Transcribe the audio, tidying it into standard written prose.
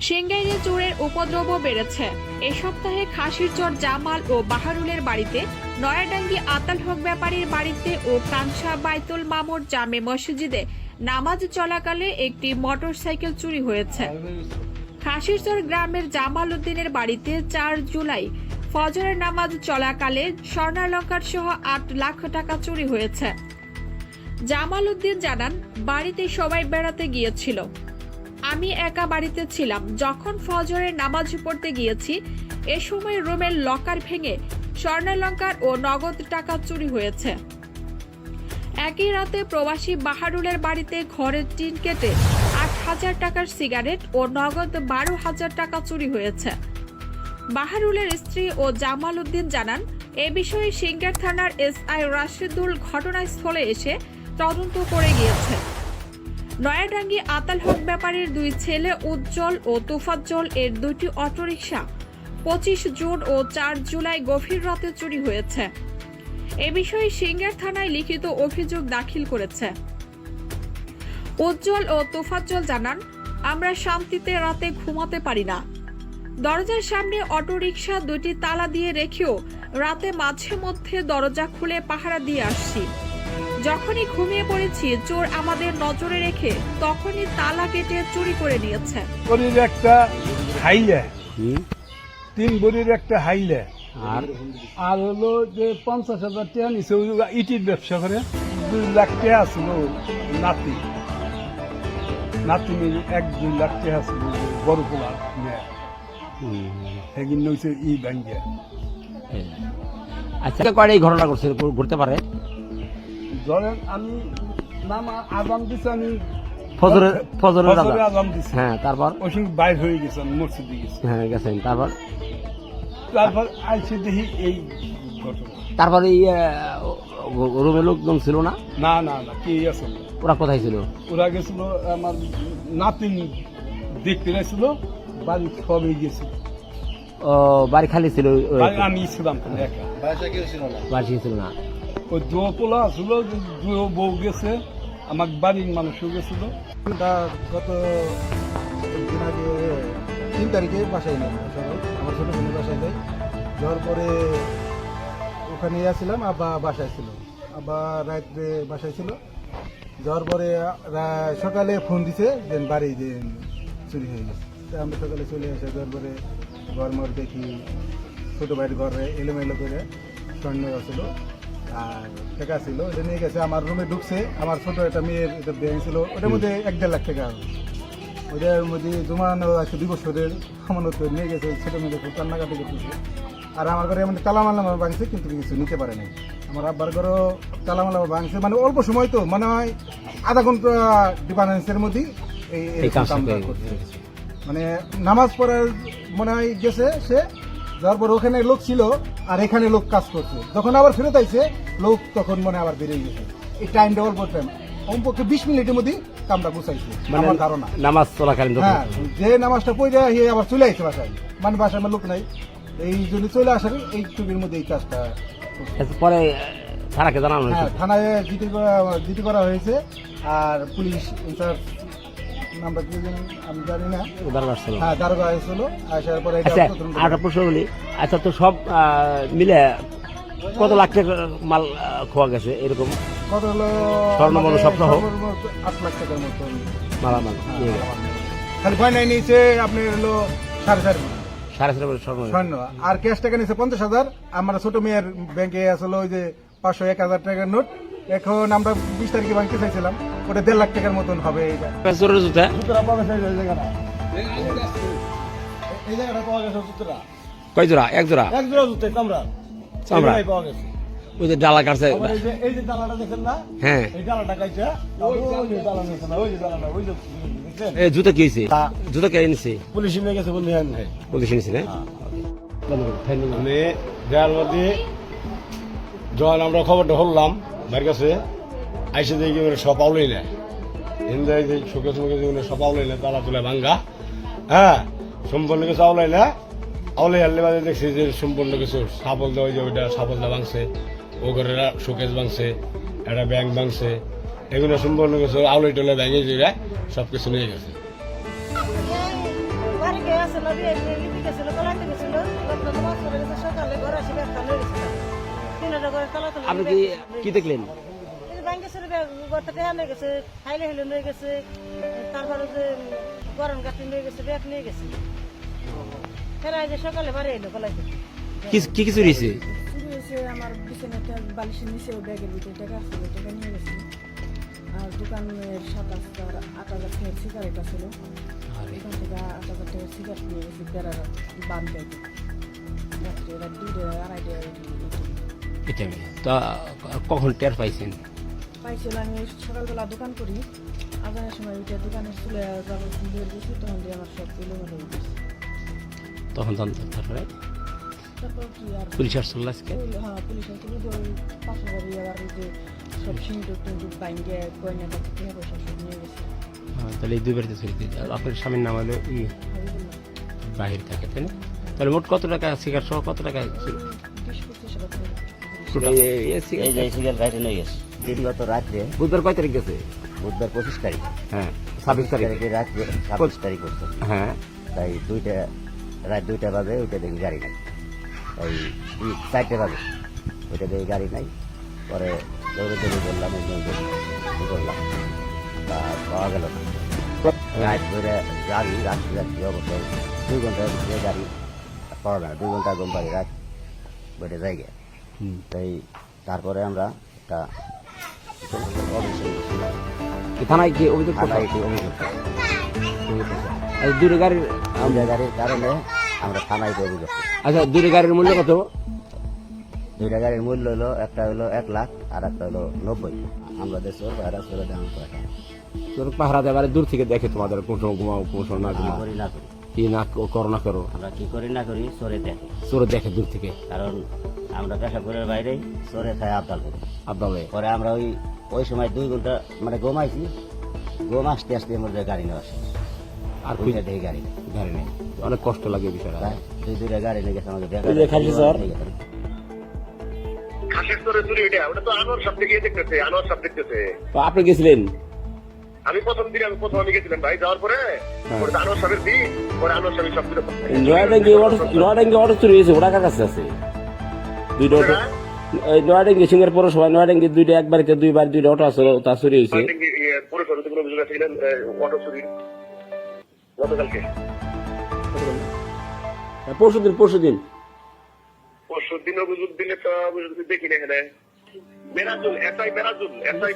সিংগাইরে চোরের উপদ্রব বেড়েছে। এই সপ্তাহে খাসিরচর জামাল ও বাহারুলের বাড়িতে, নয়াডাঙ্গি আতাল হক ব্যাপারীর বাড়িতে ও কানসা বাইতুল মামুর জামে মসজিদে নামাজ চলাকালে একটি মোটরসাইকেল চুরি হয়েছে। খাসিরচর গ্রামের জামাল উদ্দিনের বাড়িতে 4 জুলাই ফজরের নামাজ চলাকালে স্বর্ণালঙ্কার সহ 8 লাখ টাকা চুরি হয়েছে। জামাল উদ্দিন জানান, বাড়িতে সবাই বেড়াতে গিয়েছিল, আমি একা বাড়িতে ছিলাম। যখন ফজরের নামাজ পড়তে গিয়েছি, এ সময় রুমের লকার ভেঙে স্বর্ণালঙ্কার ও নগদ টাকা চুরি হয়েছে। একই রাতে প্রবাসী বাহারুলের বাড়িতে ঘরের টিন কেটে 8,000 টাকার সিগারেট ও নগদ 12,000 টাকা চুরি হয়েছে। বাহারুলের স্ত্রী ও জামাল উদ্দিন জানান, এ বিষয়ে সিংগার থানার এসআই রাশিদুল ঘটনাস্থলে এসে তদন্ত করে গিয়েছে। নয়াডাঙ্গি আতাল হক ব্যাপারীর 2 ছেলে উজ্জ্বল ও তোফাজ্জল এর 2টি অটোরিকশা 25 জুন ও 4 জুলাই গভীর রাতে চুরি হয়েছে। এ বিষয়ে সিংগার থানায় লিখিত অভিযোগ দাখিল করেছে। উজ্জ্বল ও তোফাজ্জল জানান, আমরা শান্তিতে রাতে ঘুমাতে পারি না। দরজার সামনে অটোরিকশা 2টি তালা দিয়ে রেখেও রাতে মাঝে মধ্যে দরজা খুলে পাহারা দিয়ে আসছি। যখনই ঘুমিয়ে পড়েছি, চোর আমাদের নজরে রেখে তখনই তালা কেটে চুরি করে নিয়েছে। বড়ির একটা হাইলে 3 বড়ির একটা হাইলে আর হলো যে 50,000 টাকা নিচে ইটির ব্যবসা করে 2 লাখ টাকা আসলো নাতি 1-2 লাখ টাকা আসলো বড় পোলা সেদিন হচ্ছে ব্যাংকে। আচ্ছা, কয়টা এই ঘটনা করছে ঘুরতে পারে? ধরেন আমি নাম আজাম দিছি, আমি ফজরের আজাম দিছি, হ্যাঁ, তারপর ওই সঙ্গে বাইর হয়ে গেছেন, মসজিদে গেছি, হ্যাঁ গেছেন, তারপর আইসে দেখি এই ঘটনা। তারপরে রুমে লোকজন ছিল না? না না না, কে আছে? ওরা কোথায় ছিল? ওরা গেছিল আমার নাতিন দেখতে গেছিল, বাড়ি সবই গেছিল। ও, বাড়ি খালি ছিল? আমি ছিলাম একা, বাড়ি ছিল না। ওই 2 পোলা ছিল, 2 বউ গেছে, আমার বাড়ির মানুষও গেছিল। গত দিন আগে 3 তারিখে বাসায় নেই, আমার ছোট বোনের বাসায় যাই। যাওয়ার পরে ওখানে আসছিলাম, আব্বা বাসায় ছিল, আব্বা রাত্রে বাসায় ছিল। যাওয়ার পরে সকালে ফোন দিছে যে বাড়ি যে চুরি হয়ে গেছে। তো আমরা সকালে চলে আসে, যাওয়ার পরে ঘর মর দেখি ছোটো ভাইয়ের ঘরে এলোমেলো করে স্বর্ণ ছিল আর টাকা ছিল, এটা নিয়ে গেছে। আমার রুমে ঢুকছে, আমার ছোট একটা মেয়ের এটা ব্যাংক ছিল, ওটার মধ্যে 1-1.5 লাখ টাকা, ওটার মধ্যে জমানো আছে 2 বছরের সমানত নিয়ে গেছে। ছোটো মেয়েদের খুব কান্নাকাটি করতেছে। আর আমার ঘরে এমন তালামালা ভাঙছে, কিন্তু কিছু নিতে পারে নাই। আমার আব্বার ঘরেও তালামালা ভাঙছে, মানে অল্প সময় তো, মনে হয় আধা ঘন্টা ডিফারেন্সের মধ্যেই এই কামটা করছে। মানে নামাজ পড়ার মনে হয় গেছে সে, যাওয়ার পর ওখানে লোক ছিল আর এখানে লোক কাজ করছে। যখন আবার ফেরত আইছে লোক, তখন মনে আবার বেরিয়ে গেছে। এই টাইমটা অল্প টাইম, কমপক্ষে 20 মিনিটের মধ্যে কামটা গুছাইছে আমার ধারণা। নামাজ চলাকালীন? হ্যাঁ, যে নামাজটা পড়ে আবার চলে আসছে বাসায়, মানে বাসায় আমার লোক নাই, এই জন্য চলে আসার এই টুকির মধ্যে এই কাজটা। পরে থানাকে জানানো হয়েছে? হ্যাঁ, থানায় জিডি করা হয়েছে। আর পুলিশ ইনচার্জ নামটা কি আমি জানি না, হ্যাঁ দারোগা হয়েছিল। আসার পরে একটা প্রশ্ন বলি, আচ্ছা, তো সব মিলে কত লাখ টাকার মাল খোয়া গেছে এরকম? কত হলো? স্বর্ণমাল সব সহ 8 লাখ টাকার মতো মালামাল নিয়ে গেছে। খালি গয়নায় নিয়েছে আপনার হলো 4.5 স্বর্ণ, আর ক্যাশ টাকা নিয়েছে 50,000। আমার ছোট মেয়ের ব্যাংকে আসলে ওই যে 500-1,000 টাকার নোট। এখন আমরা 20 তারিখে ভাঙতে চাইছিলাম, ওটা 1.5 লাখ টাকার মতন হবে। এই জায়গাটা পাওয়া গেছে জুতোটা। কয় জোড়া? 1 জোড়া? 1 জোড়া জুতো চামড়া পাওয়া গেছে। ওই যে ডালা কাটছে, এই যে ডালাটা দেখেন না, হ্যাঁ, এই ডালাটা কাটছে। ওই যে ডালা নিয়েছে না, ওই যে ডালাটা, ওই যে এই জুতো কি হয়েছে? জুতো কে এনেছে? পুলিশ নিয়ে গেছে বন্ধু। পুলিশ এনেছে না? আমি দেওয়ার মধ্যে যখন আমরা খবরটা হলাম ভাইয়ের কাছে, আইসে দেখি সব আউলাই নেয়, হিন্দাই শোকেশ মুখে সব আউলাই নেয়, তালা তুলে ভাঙ্গা। হ্যাঁ, সম্পূর্ণ কিছু আউলাই না, আউলাই হারলে বাদে দেখছি যে সম্পূর্ণ কিছু সাপল দেওয়া, যে ওইটা সাপল দেওয়া ভাঙছে, ও ঘরে শোকেশ ভাঙছে, একটা ব্যাংক ভাঙছে, এগুলো সম্পূর্ণ কিছু আউলাই টলে ভেঙে যায়, সব কিছু নিয়ে গেছে। আসলো লিপি গেছিল কলাইতে গেছিল লোক মাছ করে গেছে সকালে ঘর আসি ব্যাগ খালে গেছিল তিনটা করে তালা তালা আপনি কি দেখলেন? ব্যাংকে ছিল ঘর থেকে আনে গেছে খাইলে হেলে নিয়ে গেছে তারপরে যে গরম গাছটি নিয়ে গেছে ব্যাগ নিয়ে গেছে ফেরা যে সকালে বাড়ি এলো কলাইতে কি কি চুরি হয়েছে? শুরু হয়েছে আমার বিছানাতে বালিশের নিচেও ব্যাগের ভিতরে টাকা ছিল টাকা নিয়ে গেছে আর দোকানের 7,000 টাকার সিগারেট ছিল এখান থেকে 8,000 টাকার সিগারেট নিয়ে গেছে বেড়ার বান ব্যাগে রাত্রে রাত 2:30 এটা তা কখন টের পাইছেন? পাইছিল আমি সকালবেলা দোকান করি আজানের সময় ওইটা দোকানের চলে যাবো বের গেছি তখন দিয়ে আমার সব এলোমেলো হয়ে গেছে তখন জানতেন, তারপরে তারপর কি আর পুলিশ আসছিল আজকে? হ্যাঁ পুলিশ আসলে ওই পাশের বাড়ি আবার ওই যে সব সিন্দুক টিন্দুক বাইঙ্গে গয়না টাকা কিনে পয়সা সব নিয়ে গেছে তাহলে এই দুই বাড়িতে চুরি হয়েছে। আর আপনার স্বামীর নাম হলো হাবিবুল্লাহ বাহির থাকে, তাই না? তাহলে মোট কত টাকা সিগারেট সহ কত টাকা 20-25 টাকা এই যে সিরিয়াল গাড়ি নিয়ে গেছে দিনগত রাত্রে বুধবার কয় তারিখ গেছে? বুধবার 25 তারিখ হ্যাঁ 26 তারিখ। তারিখে রাত্রে 26 তারিখ করছে হ্যাঁ তাই রাত 2টা বাজে ওইটা দেখি গাড়ি নাই তাই 4টে বাজে ওইটা দেখি গাড়ি নাই পরে দৌড়ে দৌড়ে বললাম কি করলাম তা পাওয়া গেল না রাত ধরে গাড়ি রাত্রি অবস্থায় 2 ঘন্টার ভিতরে গাড়ি পাওয়া না 2 ঘন্টা গম পাই রাত বেটে জায়গায় তাই তারপরে আমরা একটা থানায় কি অভিযোগ করতে? থানায় অভিযোগ করি। দুটো গাড়ির আমরা গাড়ির কারণে আমরা থানায় অভিযোগ করি। আচ্ছা, দুটো গাড়ির মূল্য কত? 2টা গাড়ির মূল্য হলো একটা হলো 1 লাখ আর একটা হলো 90। আমরা দেশের বাইরে চলে দাম টাকা তোর পাহারা দেওয়ার দূর থেকে দেখে তোমাদের কোন সময় ঘুমাও কোন সময় না ঘুমাও, করি না করি কি না করো না করো, আমরা কি করি না করি চোরে দেখে চোরে দেখে দূর থেকে কারণ আমরা পেশাপুরের বাইরেই চোরে খায় আবদাল করি আব্বাবে। পরে আমরা ওই সময় 2 ঘন্টা মানে ঘুমাইছি ঘুম আসতে আসতে আমাদের গাড়ি নেওয়া শেষ আর ওইটা দেখি গাড়ি নেই গাড়ি নেই, অনেক কষ্ট লাগে বিষয়টা। তাই 2টা গাড়ি নিয়ে গেছে আমাদের এই যে খাসি স্যার। খাসির তোরে চুরি ওইটা ওটা তো আনোয়ার সাহেব গিয়ে দেখতেছে আনোয়ার সাহেব দেখতেছে তো আপনি গেছিলেন? আমি প্রথম গেছিলাম ভাই যাওয়ার পরে ওটা তো আনোয়ার সাহেবের দিন পরে আনোয়ার সাহেব সব নয়াডাঙ্গি অটো চুরি হয়েছে, ওটা কার কাছে আছে? দুইটা অটো নয়াডাঙ্গি সিঙ্গার পৌরসভা নয়াডাঙ্গি দুইটা এক বাড়িতে 2 বার 2টা অটো আছে, তা চুরি হয়েছে। পৌরসভাতে কোনো অভিযোগ আছে অটো চুরি গতকালকে পরশুদিন পরশু দিন অভিযোগ দিলে তো অভিযোগ দেখি না এখানে বেরাজুল এসআই